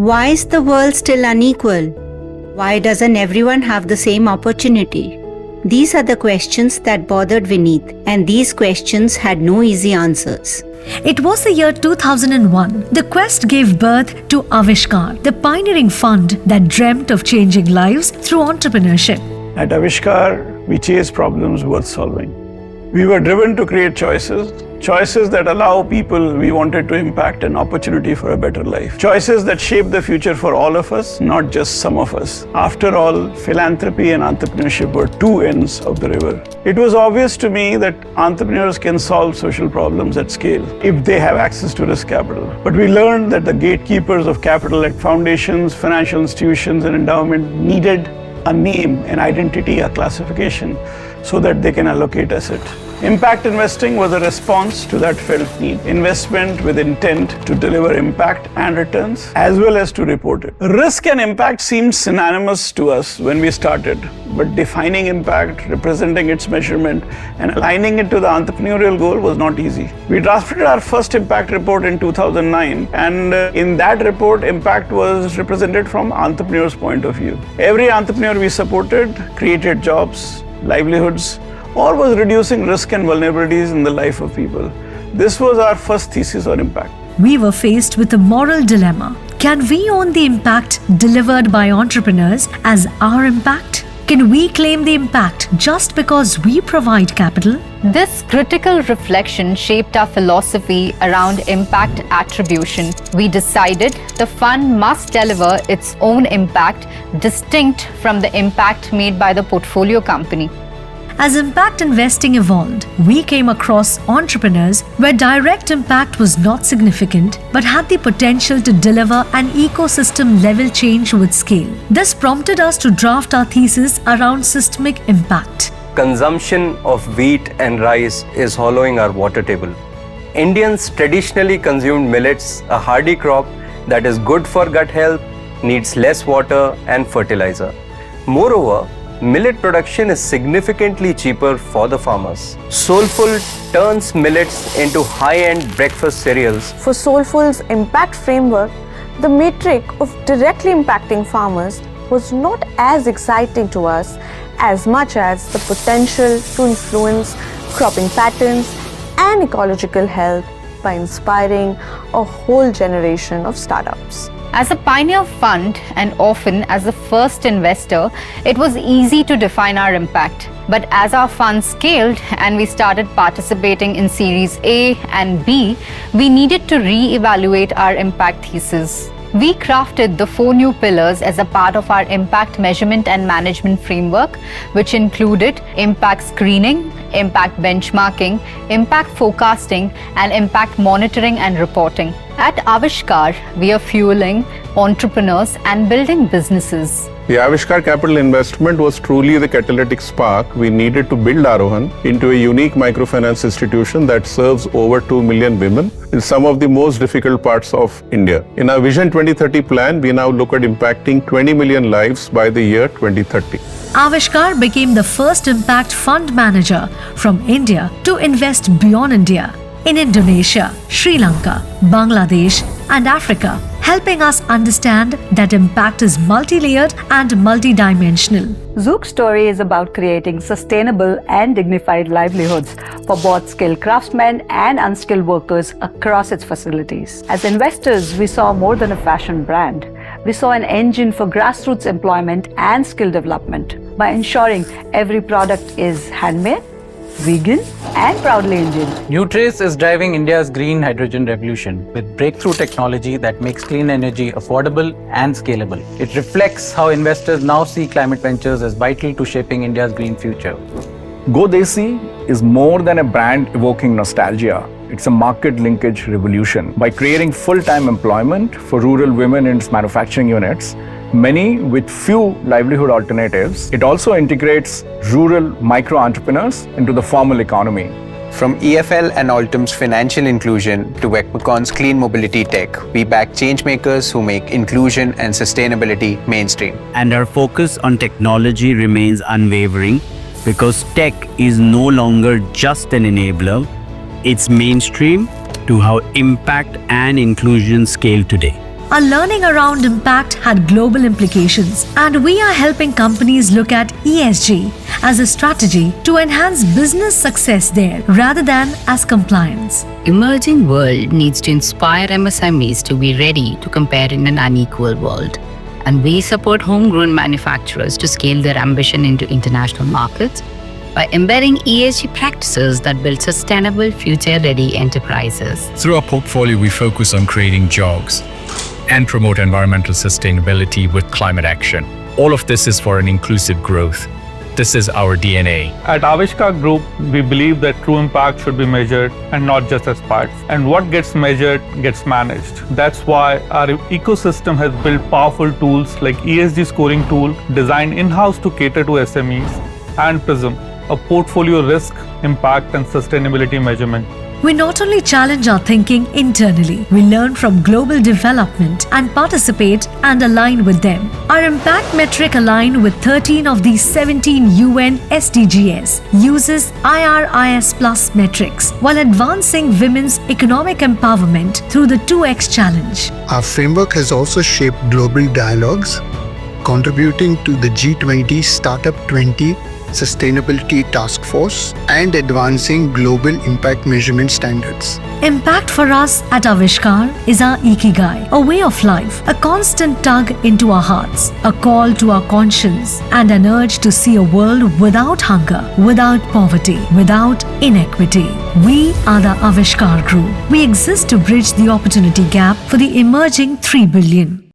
Why is the world still unequal? Why doesn't everyone have the same opportunity? These are the questions that bothered Vineet, and these questions had no easy answers. It was the year 2001. The Quest gave birth to Aavishkaar, the pioneering fund that dreamt of changing lives through entrepreneurship. At Aavishkaar, we chase problems worth solving. We were driven to create choices that allow people we wanted to impact an opportunity for a better life. Choices that shape the future for all of us, not just some of us. After all, philanthropy and entrepreneurship were two ends of the river. It was obvious to me that entrepreneurs can solve social problems at scale if they have access to risk capital. But we learned that the gatekeepers of capital like foundations, financial institutions, and endowment needed a name, an identity, a classification, so that they can allocate asset. Impact investing was a response to that felt need. Investment with intent to deliver impact and returns, as well as to report it. Risk and impact seemed synonymous to us when we started, but defining impact, representing its measurement, and aligning it to the entrepreneurial goal was not easy. We drafted our first impact report in 2009, and in that report, impact was represented from entrepreneurs' point of view. Every entrepreneur we supported created jobs, livelihoods, or was reducing risk and vulnerabilities in the life of people. This was our first thesis on impact. We were faced with a moral dilemma. Can we own the impact delivered by entrepreneurs as our impact? Can we claim the impact just because we provide capital? This critical reflection shaped our philosophy around impact attribution. We decided the fund must deliver its own impact distinct from the impact made by the portfolio company. As impact investing evolved, we came across entrepreneurs where direct impact was not significant but had the potential to deliver an ecosystem-level change with scale. This prompted us to draft our thesis around systemic impact. Consumption of wheat and rice is hollowing our water table. Indians traditionally consumed millets, a hardy crop that is good for gut health, needs less water and fertilizer. Moreover, millet production is significantly cheaper for the farmers. Soulful turns millets into high-end breakfast cereals. For Soulful's impact framework, the metric of directly impacting farmers was not as exciting to us as much as the potential to influence cropping patterns and ecological health by inspiring a whole generation of startups. As a pioneer fund and often as a first investor, it was easy to define our impact. But as our fund scaled and we started participating in Series A and B, we needed to re-evaluate our impact thesis. We crafted the 4 new pillars as a part of our impact measurement and management framework, which included impact screening, impact benchmarking, impact forecasting, and impact monitoring and reporting. At Aavishkaar, we are fueling entrepreneurs and building businesses. The Aavishkaar capital investment was truly the catalytic spark we needed to build Aarohan into a unique microfinance institution that serves over 2 million women in some of the most difficult parts of India. In our Vision 2030 plan, we now look at impacting 20 million lives by the year 2030. Aavishkaar became the first impact fund manager from India to invest beyond India in Indonesia, Sri Lanka, Bangladesh, and Africa, helping us understand that impact is multi-layered and multi-dimensional. Zook's story is about creating sustainable and dignified livelihoods for both skilled craftsmen and unskilled workers across its facilities. As investors, we saw more than a fashion brand. We saw an engine for grassroots employment and skill development by ensuring every product is handmade, vegan, and proudly Indian. Nutrace is driving India's green hydrogen revolution with breakthrough technology that makes clean energy affordable and scalable. It reflects how investors now see climate ventures as vital to shaping India's green future. Go Desi is more than a brand evoking nostalgia. It's a market linkage revolution. By creating full-time employment for rural women in its manufacturing units, many with few livelihood alternatives, it also integrates rural micro-entrepreneurs into the formal economy. From EFL and Altum's financial inclusion to Ecmacon's clean mobility tech, we back changemakers who make inclusion and sustainability mainstream. And our focus on technology remains unwavering because tech is no longer just an enabler, it's mainstream to how impact and inclusion scale today. Our learning around impact had global implications, and we are helping companies look at ESG as a strategy to enhance business success there rather than as compliance. Emerging world needs to inspire MSMEs to be ready to compare in an unequal world. And we support homegrown manufacturers to scale their ambition into international markets by embedding ESG practices that build sustainable, future-ready enterprises. Through our portfolio, we focus on creating jobs and promote environmental sustainability with climate action. All of this is for an inclusive growth. This is our DNA. At Aavishkaar Group, we believe that true impact should be measured and not just as parts. And what gets measured gets managed. That's why our ecosystem has built powerful tools like ESG scoring tool designed in-house to cater to SMEs, and Prism, a portfolio risk, impact and sustainability measurement. We not only challenge our thinking internally, we learn from global development and participate and align with them. Our impact metric aligned with 13 of the 17 UN SDGs uses IRIS Plus metrics while advancing women's economic empowerment through the 2X challenge. Our framework has also shaped global dialogues, contributing to the G20 Startup 20 Sustainability Task Force and advancing global impact measurement standards. Impact for us at Aavishkaar is our ikigai, a way of life, a constant tug into our hearts, a call to our conscience, and an urge to see a world without hunger, without poverty, without inequity. We are the Aavishkaar Group. We exist to bridge the opportunity gap for the emerging 3 billion.